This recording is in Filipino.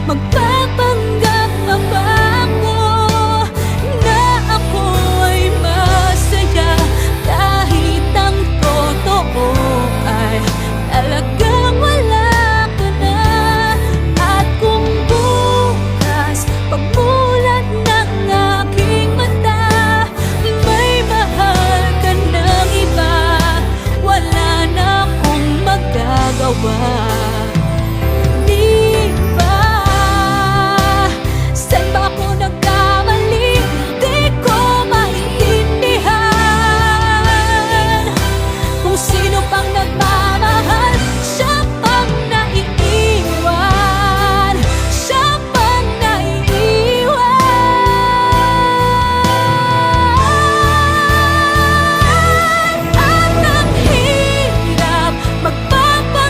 Magpapanggap pa ba ako na ako'y masaya kahit ang totoo ay talagang wala ka na? At kung bukas pagmulat ng aking mata may mahal ka ng iba, wala na akong magagawa.